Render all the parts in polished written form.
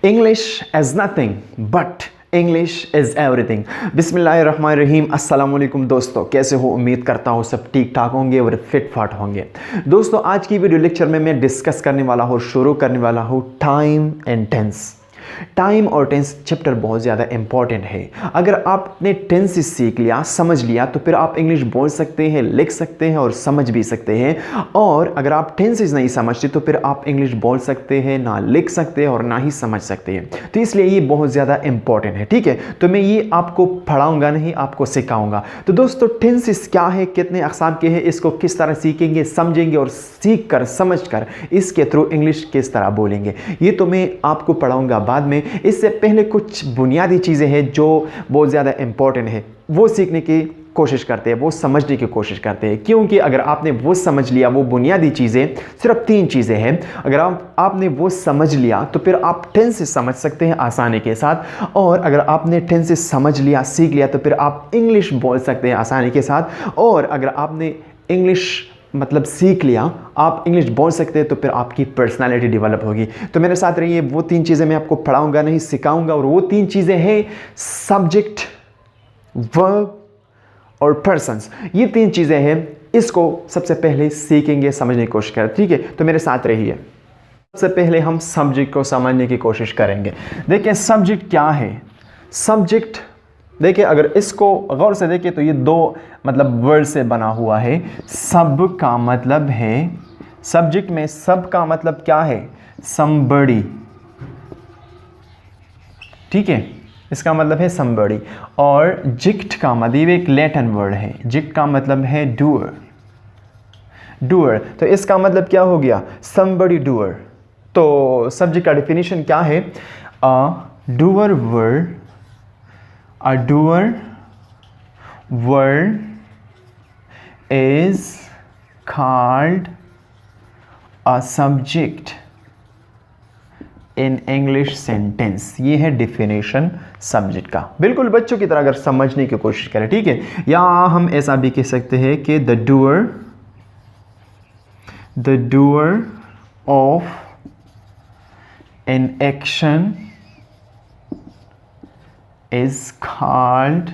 English is nothing but English is everything. बिस्मिल्लाहिर्रहमानिर्रहीम। अस्सलाम वालेकुम दोस्तों, कैसे हो? उम्मीद करता हूँ सब ठीक ठाक होंगे और फिट फाट होंगे। दोस्तों, आज की वीडियो लेक्चर में मैं डिस्कस करने वाला हूँ, शुरू करने वाला हूँ टाइम एंड टेंस। टाइम और टेंस चैप्टर बहुत ज़्यादा इंपॉर्टेंट है। अगर आपने टेंस सीख लिया, समझ लिया, तो फिर आप इंग्लिश बोल सकते हैं, लिख सकते हैं और समझ भी सकते हैं। और अगर आप टेंसेस नहीं समझते तो फिर आप इंग्लिश बोल सकते हैं, ना लिख सकते हैं और ना ही समझ सकते हैं। तो इसलिए ये बहुत ज़्यादा इंपॉर्टेंट है, ठीक है। तो मैं ये आपको पढ़ाऊंगा नहीं, आपको सिखाऊंगा। तो दोस्तों, टेंसेस क्या है, कितने अक़साम के हैं, इसको किस तरह सीखेंगे, समझेंगे और सीख कर समझ कर इसके थ्रू इंग्लिश किस तरह बोलेंगे, ये तो मैं आपको पढ़ाऊंगा बाद में। इससे पहले कुछ बुनियादी चीज़ें हैं जो बहुत ज़्यादा इंपॉर्टेंट है, वो सीखने की कोशिश करते हैं, वो समझने की कोशिश करते हैं। क्योंकि अगर आपने वो समझ लिया, वो बुनियादी चीज़ें, सिर्फ 3 चीज़ें हैं, अगर आपने वो समझ लिया तो फिर आप टेंस से समझ सकते हैं आसानी के साथ। और अगर आपने टेंस से समझ लिया, सीख लिया, तो फिर आप इंग्लिश बोल सकते हैं आसानी के साथ। और अगर आपने इंग्लिश मतलब सीख लिया, आप इंग्लिश बोल सकते हैं, तो फिर आपकी पर्सनालिटी डेवलप होगी। तो मेरे साथ रहिए, वो 3 चीज़ें मैं आपको पढ़ाऊंगा नहीं, सिखाऊंगा। और वो 3 चीज़ें हैं सब्जेक्ट, वर्ब और पर्सन्स। ये 3 चीज़ें हैं, इसको सबसे पहले सीखेंगे, समझने की कोशिश करें, ठीक है। तो मेरे साथ रहिए। सबसे पहले हम सब्जेक्ट को समझने की कोशिश करेंगे। देखिए सब्जेक्ट क्या है। सब्जेक्ट देखिए, अगर इसको गौर से देखिए तो ये 2 मतलब वर्ड से बना हुआ है। सब का मतलब है, सब्जेक्ट में सब का मतलब क्या है? somebody, ठीक है, इसका मतलब है somebody। और जिक्ट का मतलब एक लैटिन वर्ड है, जिक्ट का मतलब है doer, doer। तो इसका मतलब क्या हो गया? somebody doer। तो सब्जेक्ट का डिफिनीशन क्या है? doer word, a doer word is called a subject in English sentence। ये है डिफिनेशन सब्जेक्ट का। बिल्कुल बच्चों की तरह अगर समझने की कोशिश करें, ठीक है। या हम ऐसा भी कह सकते हैं कि the doer of an action is called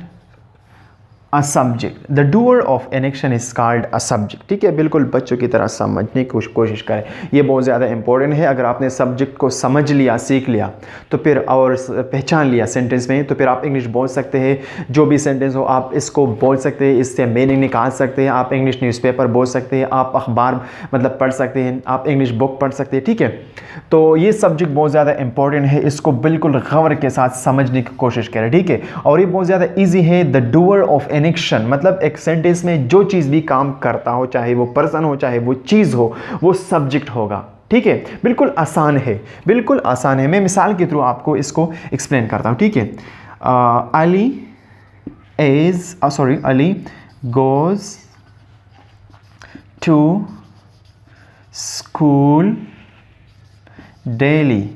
a subject। The doer of an action is called a subject। ठीक है, बिल्कुल बच्चों की तरह समझने की कोशिश करें, ये बहुत ज़्यादा इंपॉर्टेंट है। अगर आपने सब्जेक्ट को समझ लिया, सीख लिया, तो फिर और पहचान लिया सेंटेंस में, तो फिर आप इंग्लिश बोल सकते हैं। जो भी सेंटेंस हो आप इसको बोल सकते हैं, इससे मीनिंग निकाल सकते हैं। आप इंग्लिश न्यूज़पेपर बोल सकते हैं, आप अखबार मतलब पढ़ सकते हैं, आप इंग्लिश बुक पढ़ सकते हैं, ठीक है। तो ये सब्जेक्ट बहुत ज़्यादा इंपॉर्टेंट है, इसको बिल्कुल गौर के साथ समझने की कोशिश करें, ठीक है। और ये बहुत ज़्यादा ईजी है। The doer of an action मतलब एक सेंटेंस में जो चीज़ भी काम करता हो, चाहे वो पर्सन हो, चाहे वो चीज़ हो, वो सब्जेक्ट होगा, ठीक है। बिल्कुल आसान है, बिल्कुल आसान है। मैं मिसाल के थ्रू आपको इसको एक्सप्लेन करता हूँ, ठीक है। Ali goes to school daily.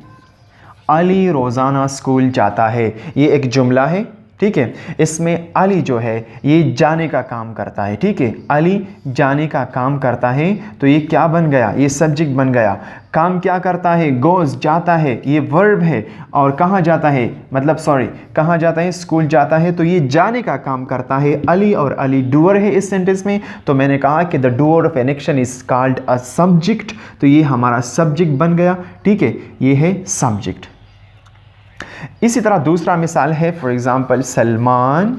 Ali रोज़ाना स्कूल जाता है। ये एक जुमला है, ठीक है। इसमें अली जो है ये जाने का काम करता है, ठीक है। अली जाने का काम करता है, तो ये क्या बन गया? ये सब्जेक्ट बन गया। काम क्या करता है? गोज़, जाता है, ये वर्ब है। और कहाँ जाता है मतलब कहाँ जाता है? स्कूल जाता है, तो ये जाने का काम करता है अली, और अली डूअर है इस सेंटेंस में। तो मैंने कहा कि the doer of an action is called a subject. तो ये हमारा सब्जेक्ट बन गया, ठीक है, ये है सब्जेक्ट। इसी तरह दूसरा मिसाल है, for example Salman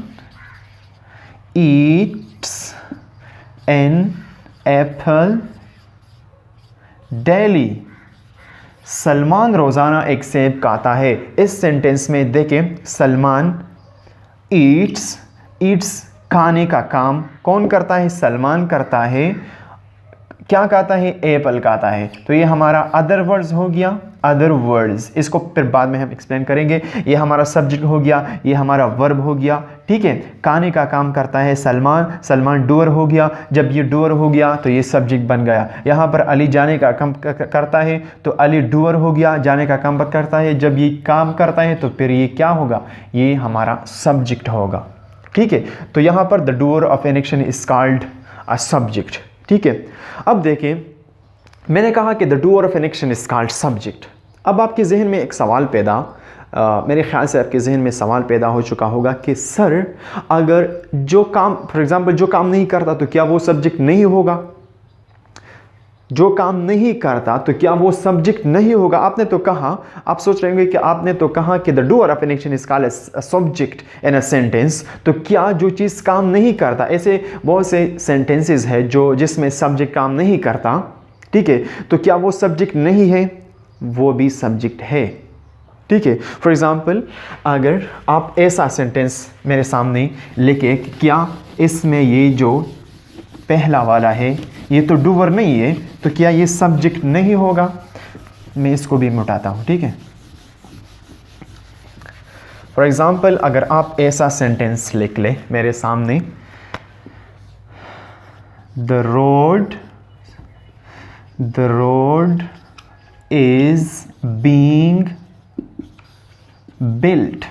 eats an apple daily. Salman रोज़ाना एक सेब खाता है। इस सेंटेंस में देखें, सलमान ईट्स खाने का काम कौन करता है? सलमान करता है। क्या खाता है? एप्पल खाता है। तो ये हमारा अदर वर्ड्स हो गया, अदर वर्ड्स, इसको फिर बाद में हम एक्सप्लेन करेंगे। ये हमारा सब्जेक्ट हो गया, ये हमारा वर्ब हो गया, ठीक है। खाने का काम करता है सलमान डूअर हो गया। जब ये डूअर हो गया तो ये सब्जेक्ट बन गया। यहाँ पर अली जाने का काम करता है, तो अली डूअर हो गया, जाने का काम करता है। जब ये काम करता है तो फिर ये क्या होगा? ये हमारा सब्जेक्ट होगा, ठीक है। तो यहाँ पर the doer of an action is called a subject, ठीक है। अब देखें, मैंने कहा कि the doer of an action is called subject. अब आपके जहन में एक सवाल पैदा मेरे ख्याल से आपके जहन में सवाल पैदा हो चुका होगा कि सर अगर जो काम फॉर एग्जांपल जो काम नहीं करता तो क्या वो सब्जेक्ट नहीं होगा? जो काम नहीं करता तो क्या वो सब्जेक्ट नहीं होगा? आपने तो कहा, आप सोच रहे होंगे कि आपने तो कहा कि the doer of an action is called a subject in a sentence. तो क्या जो चीज़ काम नहीं करता, ऐसे बहुत से सेंटेंसेस है जो जिसमें सब्जेक्ट काम नहीं करता, ठीक है, तो क्या वो सब्जेक्ट नहीं है? वो भी सब्जेक्ट है, ठीक है। फॉर एग्जाम्पल अगर आप ऐसा सेंटेंस मेरे सामने लिखे कि क्या इसमें ये जो पहला वाला है ये तो डूअर नहीं है, तो क्या ये सब्जेक्ट नहीं होगा? मैं इसको भी मिटाता हूं, ठीक है। फॉर एग्जाम्पल अगर आप ऐसा सेंटेंस लिख ले मेरे सामने, the road is being built,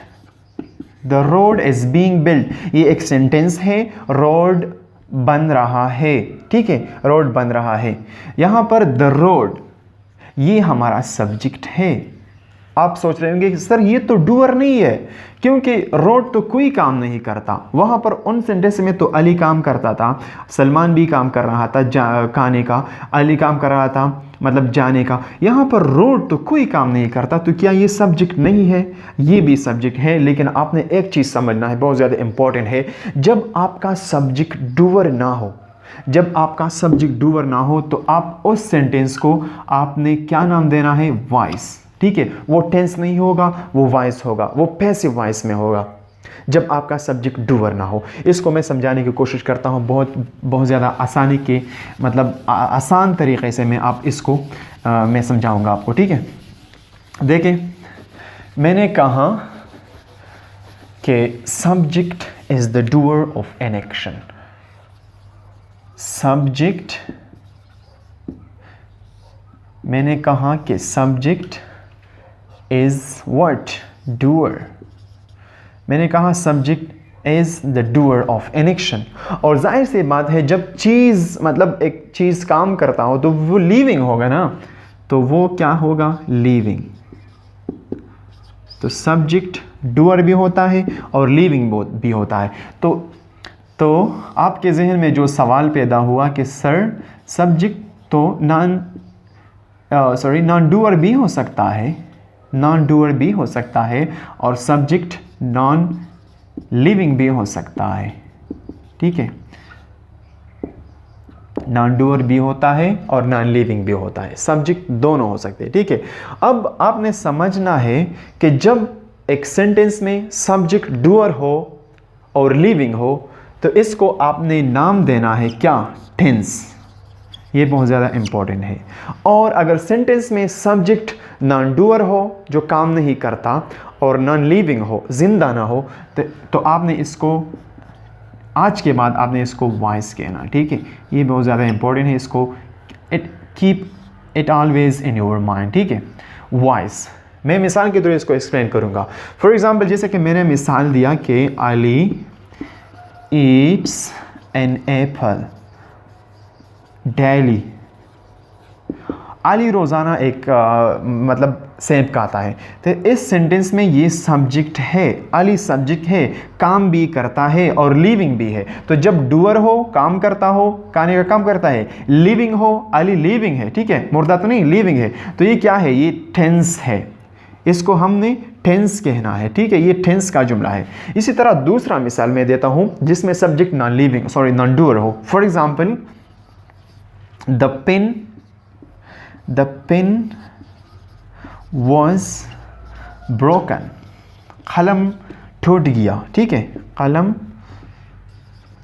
the road is being built, ये एक सेंटेंस है, रोड बन रहा है, ठीक है, रोड बन रहा है। यहां पर द रोड ये हमारा सब्जेक्ट है। आप सोच रहे होंगे कि सर ये तो डूअर नहीं है, क्योंकि रोड तो कोई काम नहीं करता। वहां पर उन सेंटेंस में तो अली काम करता था, सलमान भी काम कर रहा था खाने का, अली काम कर रहा था मतलब जाने का। यहां पर रोड तो कोई काम नहीं करता, तो क्या ये सब्जेक्ट नहीं है? ये भी सब्जेक्ट है। लेकिन आपने एक चीज समझना है, बहुत ज्यादा इंपॉर्टेंट है, जब आपका सब्जेक्ट डूअर ना हो, जब आपका सब्जेक्ट डूअर ना हो तो आप उस सेंटेंस को आपने क्या नाम देना है? वॉइस, ठीक है। वो टेंस नहीं होगा, वो वॉइस होगा, वो पैसिव वॉइस में होगा जब आपका सब्जेक्ट डूअर ना हो। इसको मैं समझाने की कोशिश करता हूँ बहुत ज़्यादा आसानी के मतलब आसान तरीक़े से मैं आप इसको मैं समझाऊंगा आपको, ठीक है। देखिए मैंने कहा कि subject is the doer of an action. Subject, मैंने कहा कि सब्जेक्ट इज व्हाट? डूअर। मैंने कहा subject is the doer of an action. और जाहिर सी बात है जब चीज़ मतलब एक चीज़ काम करता हो तो वो लिविंग होगा ना, तो वो क्या होगा? लिविंग। तो सब्जेक्ट डूअर भी होता है और लिविंग भी होता है। तो आपके जहन में जो सवाल पैदा हुआ कि सर सब्जेक्ट तो नॉन डूअर भी हो सकता है, नॉन डूअर भी हो सकता है और सब्जेक्ट नॉन लिविंग भी हो सकता है, ठीक है। नॉन डूअर भी होता है और नॉन लिविंग भी होता है, सब्जेक्ट दोनों हो सकते हैं, ठीक है। अब आपने समझना है कि जब एक सेंटेंस में सब्जेक्ट डूअर हो और लिविंग हो तो इसको आपने नाम देना है क्या? टेंस। ये बहुत ज़्यादा इंपॉर्टेंट है। और अगर सेंटेंस में सब्जेक्ट नॉन डूअर हो जो काम नहीं करता और नॉन लिविंग हो, जिंदा ना हो, तो आपने इसको आज के बाद आपने इसको वॉइस कहना, ठीक है। ये बहुत ज़्यादा इंपॉर्टेंट है, इसको keep it always in your mind, ठीक है। वॉइस मैं मिसाल के तौर इसको एक्सप्लेन करूँगा। फॉर एग्जाम्पल जैसे कि मैंने मिसाल दिया कि Ali eats an apple daily. Ali रोज़ाना एक मतलब सेब खाता है। तो इस सेंटेंस में ये सब्जेक्ट है, अली सब्जेक्ट है, काम भी करता है और लिविंग भी है। तो जब डूअर हो, काम करता हो, खाने का काम करता है, लिविंग हो, अली लिविंग है, ठीक है, मुर्दा तो नहीं, लिविंग है, तो ये क्या है? ये टेंस है। इसको हमने टेंस कहना है, ठीक है, ये टेंस का जुमला है। इसी तरह दूसरा मिसाल मैं देता हूं जिसमें सब्जेक्ट नॉन डूअर हो। For example the pen was broken. कलम टूट गया, ठीक है, कलम,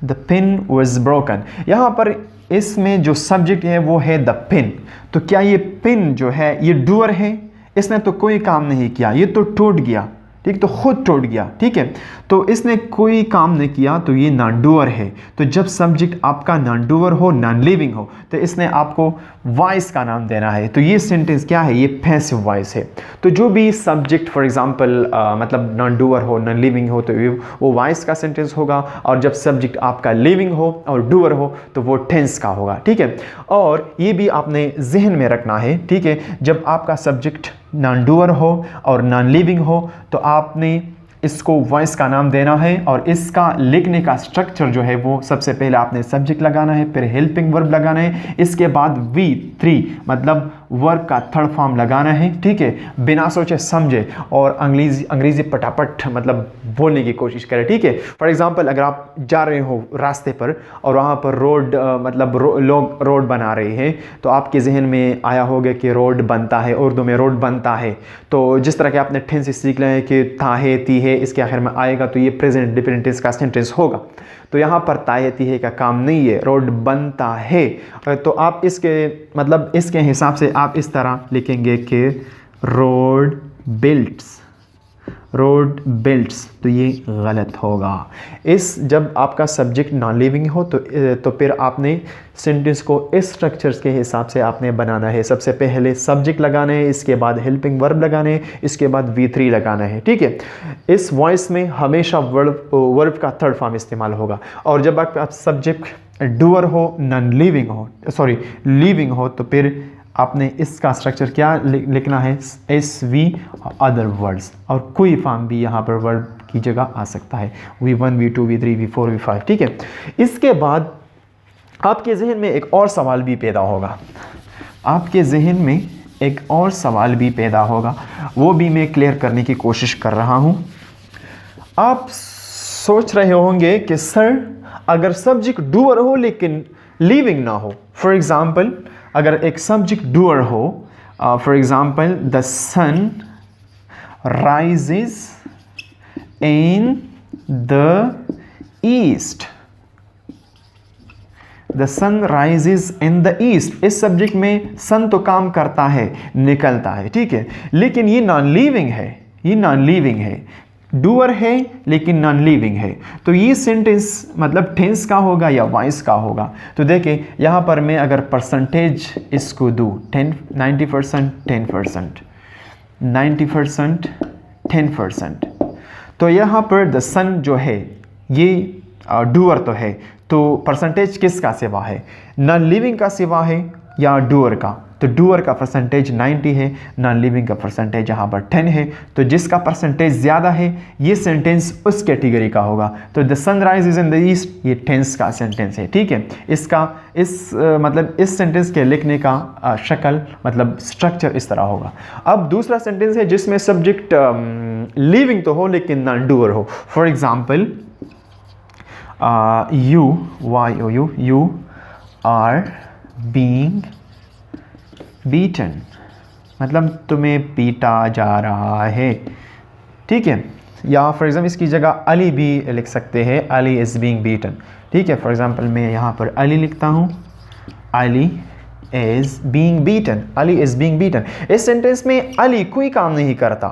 द पेन वॉज ब्रोकन। यहां पर इसमें जो सब्जेक्ट है वो है द पेन। तो क्या ये पेन जो है ये डूअर है? इसने तो कोई काम नहीं किया, ये तो टूट गया, ठीक, तो खुद टूट गया, ठीक है, तो इसने कोई काम नहीं किया, तो ये नॉन डूअर है। तो जब सब्जेक्ट आपका नॉन डूअर हो, नॉन लिविंग हो, तो इसने आपको वॉइस का नाम देना है। तो ये सेंटेंस क्या है? ये पैसिव वॉइस है। तो जो भी सब्जेक्ट फॉर एग्जांपल मतलब नॉन डूअर हो, नॉन लिविंग हो, तो वो वॉइस का सेंटेंस होगा। और जब सब्जेक्ट आपका लिविंग हो और डूअर हो तो वो टेंस का होगा, ठीक है। और ये भी आपने जहन में रखना है, ठीक है, जब आपका सब्जेक्ट नॉन डूअर हो और नॉन लिविंग हो तो आपने इसको वॉइस का नाम देना है और इसका लिखने का स्ट्रक्चर जो है वो सबसे पहले आपने सब्जेक्ट लगाना है, फिर हेल्पिंग वर्ब लगाना है, इसके बाद V3 मतलब वर्ब का थर्ड फॉर्म लगाना है। ठीक है, बिना सोचे समझे और अंग्रेजी पटापट मतलब बोलने की कोशिश करें। ठीक है, फॉर एग्जांपल अगर आप जा रहे हो रास्ते पर और वहाँ पर रोड लोग रोड बना रहे हैं तो आपके जहन में आया होगा कि रोड बनता है, उर्दू में रोड बनता है। तो जिस तरह के आपने टेंस सीख लिया है कि था है, ती है, इसके आखिर में आएगा तो ये प्रेजेंट डिफरेंट टेंस का सेंटेंस होगा। तो यहाँ पर तायती है का काम नहीं है, रोड बनता है। तो आप इसके मतलब इसके हिसाब से आप इस तरह लिखेंगे कि रोड बिल्ट्स, तो ये गलत होगा। जब आपका सब्जेक्ट नॉन लिविंग हो तो फिर आपने सेंटेंस को इस स्ट्रक्चर्स के हिसाब से आपने बनाना है। सबसे पहले सब्जेक्ट लगाना है, इसके बाद हेल्पिंग वर्ब लगाने है, इसके बाद V3 लगाना है। ठीक है, इस वॉइस में हमेशा वर्ब का थर्ड फॉर्म इस्तेमाल होगा। और जब आपका सब्जेक्ट डूअर हो, नॉन लिविंग हो, लिविंग हो तो फिर आपने इसका स्ट्रक्चर क्या लिखना है, SV अदर वर्ड्स, और कोई फॉर्म भी यहाँ पर वर्ब की जगह आ सकता है, V1 V2 V3 V4 V5। ठीक है, इसके बाद आपके जहन में एक और सवाल भी पैदा होगा, वो भी मैं क्लियर करने की कोशिश कर रहा हूँ। आप सोच रहे होंगे कि सर अगर सब्जेक्ट डूअर हो लेकिन लिविंग ना हो, फॉर एग्जाम्पल अगर एक सब्जेक्ट डूअर हो, for example the sun rises in the east, the sun rises in the east, इस सब्जेक्ट में सन तो काम करता है, निकलता है। ठीक है, लेकिन ये नॉन लिविंग है, डूअर है लेकिन नॉन लिविंग है। तो ये सेंटेंस मतलब टेंस का होगा या वॉइस का होगा। तो देखिए यहाँ पर मैं अगर परसेंटेज इसको दूँ 90%, 10%, तो यहाँ पर द सन जो है ये डूअर तो है, तो परसेंटेज किसका सिवा है, नॉन लिविंग का सिवा है या डूअर का। तो डूअर का परसेंटेज 90 है, नॉन लिविंग का परसेंटेज यहाँ पर 10 है। तो जिसका परसेंटेज ज़्यादा है ये सेंटेंस उस कैटेगरी का होगा। तो the sunrise is in the east ये टेंस का सेंटेंस है। ठीक है, इस सेंटेंस के लिखने का शक्ल मतलब स्ट्रक्चर इस तरह होगा। अब दूसरा सेंटेंस है जिसमें सब्जेक्ट लिविंग तो हो लेकिन नॉन डूअर हो। For example you are being beaten, मतलब तुम्हें पीटा जा रहा है। ठीक है, या फॉर एग्जाम्पल इसकी जगह अली भी लिख सकते हैं, अली इज़ बीइंग बीटन। ठीक है, फॉर एग्जाम्पल मैं यहाँ पर अली लिखता हूँ, अली इज़ बीइंग बीटन। इस सेंटेंस में अली कोई काम नहीं करता,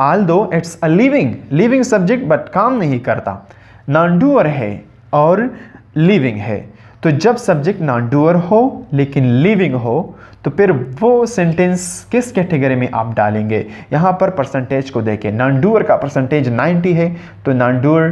although it's a living subject but काम नहीं करता, नॉन डूअर है और लिविंग है। तो जब सब्जेक्ट नॉन डूअर हो लेकिन लिविंग हो तो फिर वो सेंटेंस किस कैटेगरी में आप डालेंगे। यहाँ पर परसेंटेज को देखें, नॉन डूअर का परसेंटेज 90 है तो नॉन डूअर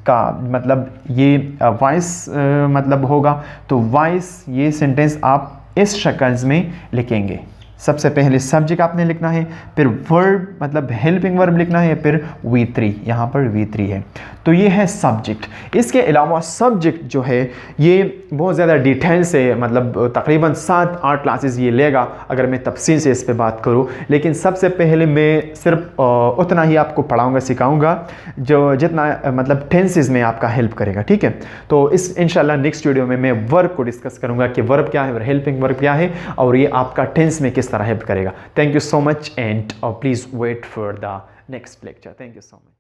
का मतलब ये वॉइस मतलब होगा। तो वॉइस ये सेंटेंस आप इस शक्ल में लिखेंगे। सबसे पहले सब्जेक्ट आपने लिखना है, फिर वर्ब मतलब हेल्पिंग वर्ब लिखना है, फिर V3, यहाँ पर V3 है। तो ये है सब्जेक्ट। इसके अलावा सब्जेक्ट जो है ये बहुत ज़्यादा डिटेल से मतलब तकरीबन 7-8 क्लासेस ये लेगा अगर मैं तफसील से इस पे बात करूँ। लेकिन सबसे पहले मैं सिर्फ उतना ही आपको पढ़ाऊँगा, सिखाऊँगा जो जितना मतलब टेंसेस में आपका हेल्प करेगा। ठीक है, तो इस इंशाल्लाह नेक्स्ट वीडियो में मैं वर्ब को डिस्कस करूँगा कि वर्ब क्या है और हेल्पिंग वर्ब क्या है और ये आपका टेंस में किस तरह हेल्प करेगा। Thank you so much and please wait for the next lecture. Thank you so much.